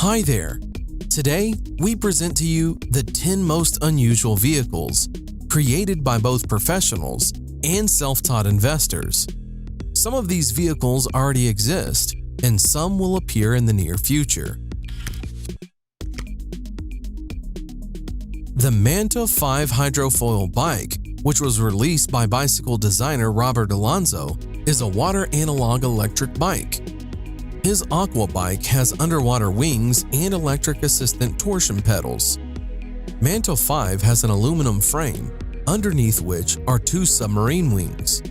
Hi there! Today, we present to you the 10 most unusual vehicles created by both professionals and self-taught investors. Some of these vehicles already exist, and some will appear in the near future. The Manta 5 hydrofoil bike, which was released by bicycle designer Robert Alonso, is a water analog electric bike. His Aqua bike has underwater wings and electric assistant torsion pedals. Manta 5 has an aluminum frame, underneath which are 2 submarine wings.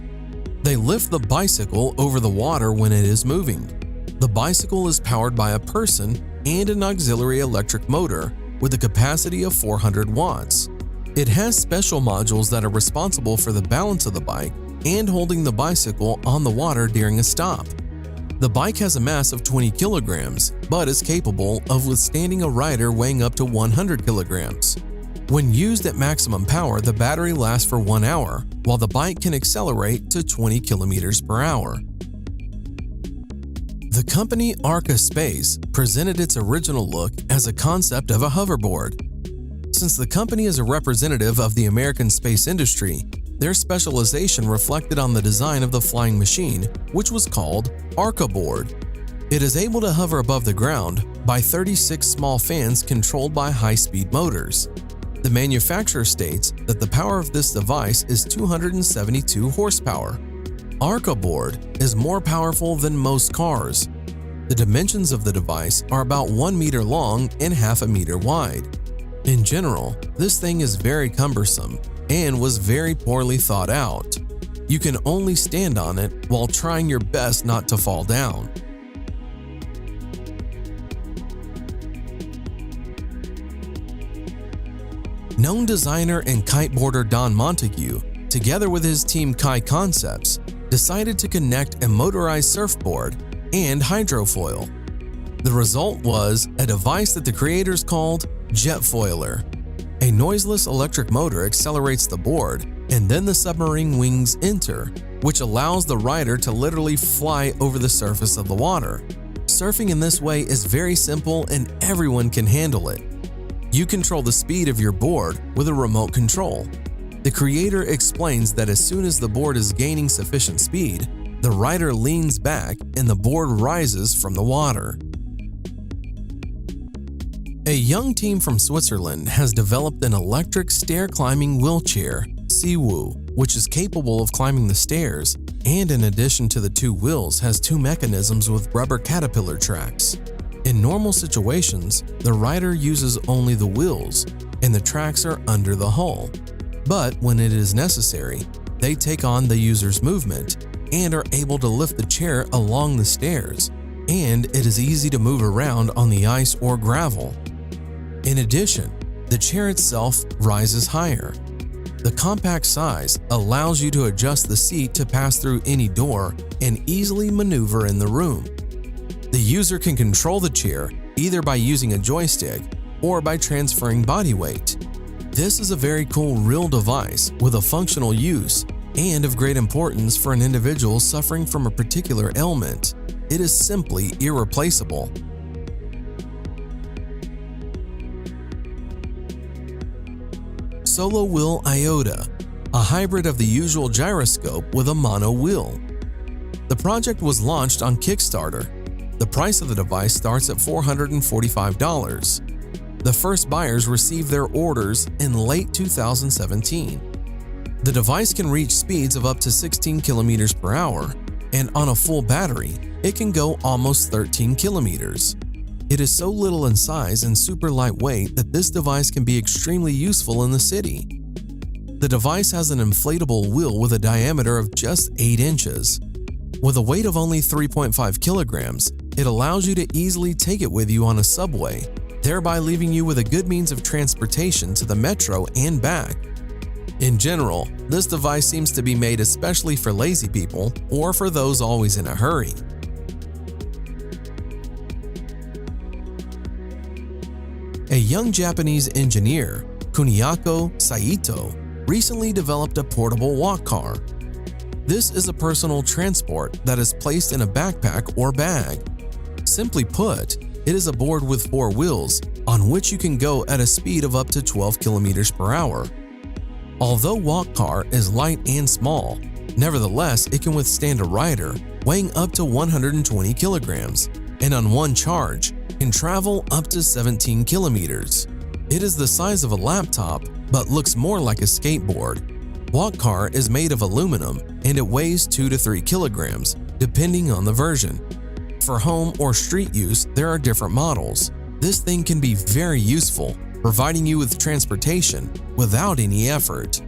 They lift the bicycle over the water when it is moving. The bicycle is powered by a person and an auxiliary electric motor with a capacity of 400 watts. It has special modules that are responsible for the balance of the bike and holding the bicycle on the water during a stop. The bike has a mass of 20 kilograms, but is capable of withstanding a rider weighing up to 100 kilograms. When used at maximum power, the battery lasts for 1 hour, while the bike can accelerate to 20 kilometers per hour. The company Arca Space presented its original look as a concept of a hoverboard. Since the company is a representative of the American space industry, their specialization reflected on the design of the flying machine, which was called Arca Board. It is able to hover above the ground by 36 small fans controlled by high-speed motors. The manufacturer states that the power of this device is 272 horsepower. Arca Board is more powerful than most cars. The dimensions of the device are about 1 meter long and half a meter wide. In general, this thing is very cumbersome and was very poorly thought out. You can only stand on it while trying your best not to fall down. Known designer and kiteboarder Don Montague, together with his team Kai Concepts, decided to connect a motorized surfboard and hydrofoil. The result was a device that the creators called Jetfoiler. A noiseless electric motor accelerates the board, and then the submarine wings enter, which allows the rider to literally fly over the surface of the water. Surfing in this way is very simple and everyone can handle it. You control the speed of your board with a remote control. The creator explains that as soon as the board is gaining sufficient speed, the rider leans back and the board rises from the water. A young team from Switzerland has developed an electric stair-climbing wheelchair, Siwu, which is capable of climbing the stairs and in addition to the 2 wheels has 2 mechanisms with rubber caterpillar tracks. In normal situations, the rider uses only the wheels and the tracks are under the hull. But when it is necessary, they take on the user's movement and are able to lift the chair along the stairs, and it is easy to move around on the ice or gravel. In addition, the chair itself rises higher. The compact size allows you to adjust the seat to pass through any door and easily maneuver in the room. The user can control the chair either by using a joystick or by transferring body weight. This is a very cool real device with a functional use and of great importance for an individual suffering from a particular ailment. It is simply irreplaceable. Solo Wheel Iota, a hybrid of the usual gyroscope with a mono wheel. The project was launched on Kickstarter. The price of the device starts at $445. The first buyers received their orders in late 2017. The device can reach speeds of up to 16 kilometers per hour, and on a full battery, it can go almost 13 kilometers. It is so little in size and super lightweight that this device can be extremely useful in the city. The device has an inflatable wheel with a diameter of just 8 inches. With a weight of only 3.5 kilograms, it allows you to easily take it with you on a subway, thereby leaving you with a good means of transportation to the metro and back. In general, this device seems to be made especially for lazy people or for those always in a hurry. A young Japanese engineer, Kuniako Saito, recently developed a portable walk car. This is a personal transport that is placed in a backpack or bag. Simply put, It is a board with 4 wheels, on which you can go at a speed of up to 12 kilometers per hour. Although Walk Car is light and small, nevertheless it can withstand a rider weighing up to 120 kilograms, and on one charge can travel up to 17 kilometers. It is the size of a laptop, but looks more like a skateboard. Walk Car is made of aluminum and it weighs 2 to 3 kilograms, depending on the version. For home or street use, there are different models. This thing can be very useful, providing you with transportation without any effort.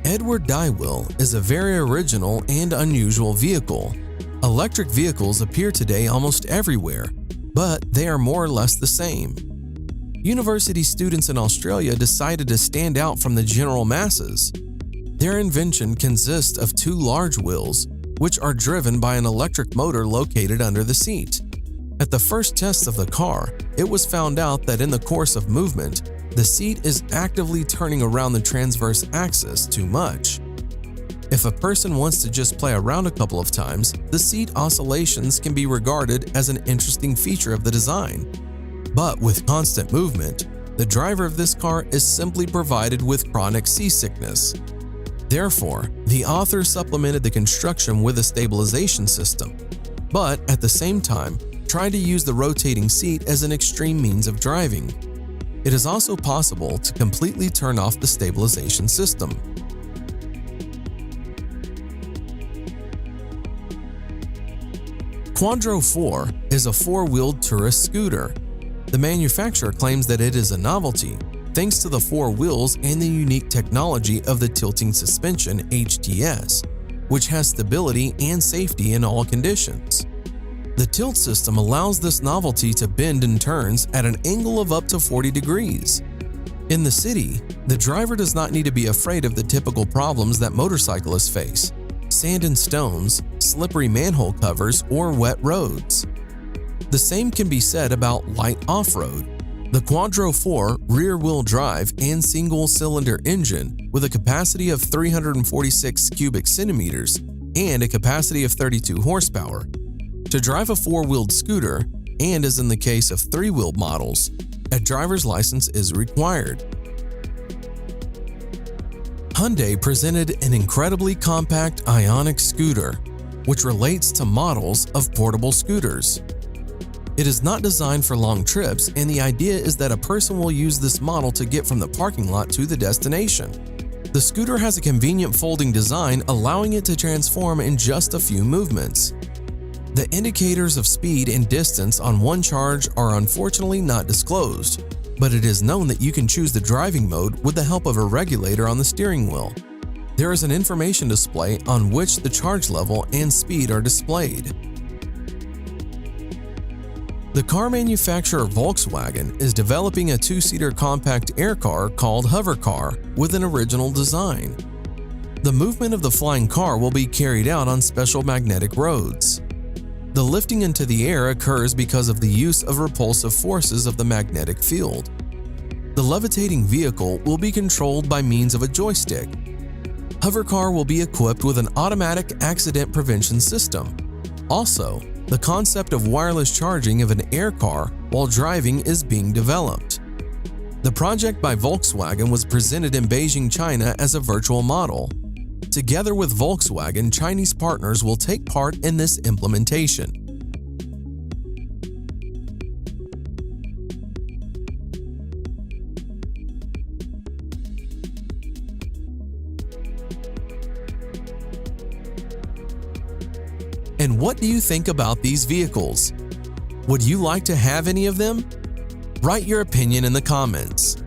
Edward Dye-Wheel is a very original and unusual vehicle. Electric vehicles appear today almost everywhere, but they are more or less the same. University students in Australia decided to stand out from the general masses. Their invention consists of 2 large wheels, which are driven by an electric motor located under the seat. At the first test of the car, it was found out that in the course of movement, the seat is actively turning around the transverse axis too much. If a person wants to just play around a couple of times, the seat oscillations can be regarded as an interesting feature of the design. But with constant movement, the driver of this car is simply provided with chronic seasickness. Therefore, the author supplemented the construction with a stabilization system, but at the same time, tried to use the rotating seat as an extreme means of driving. It is also possible to completely turn off the stabilization system. Quadro 4 is a 4-wheeled tourist scooter. The manufacturer claims that it is a novelty, thanks to the 4 wheels and the unique technology of the tilting suspension (HTS), which has stability and safety in all conditions. The tilt system allows this novelty to bend and turns at an angle of up to 40 degrees. In the city, the driver does not need to be afraid of the typical problems that motorcyclists face: sand and stones, slippery manhole covers, or wet roads. The same can be said about light off-road. The Quadro 4 rear-wheel drive and single-cylinder engine with a capacity of 346 cubic centimeters and a capacity of 32 horsepower. To drive a 4-wheeled scooter, and as in the case of 3-wheeled models, a driver's license is required. Hyundai presented an incredibly compact Ioniq scooter, which relates to models of portable scooters. It is not designed for long trips, and the idea is that a person will use this model to get from the parking lot to the destination. The scooter has a convenient folding design, allowing it to transform in just a few movements. The indicators of speed and distance on one charge are unfortunately not disclosed, but it is known that you can choose the driving mode with the help of a regulator on the steering wheel. There is an information display on which the charge level and speed are displayed. The car manufacturer Volkswagen is developing a 2-seater compact air car called Hover Car with an original design. The movement of the flying car will be carried out on special magnetic roads. The lifting into the air occurs because of the use of repulsive forces of the magnetic field. The levitating vehicle will be controlled by means of a joystick. Hover Car will be equipped with an automatic accident prevention system. Also, the concept of wireless charging of an air car while driving is being developed. The project by Volkswagen was presented in Beijing, China as a virtual model. Together with Volkswagen, Chinese partners will take part in this implementation. And what do you think about these vehicles? Would you like to have any of them? Write your opinion in the comments.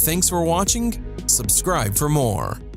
Thanks for watching. Subscribe for more.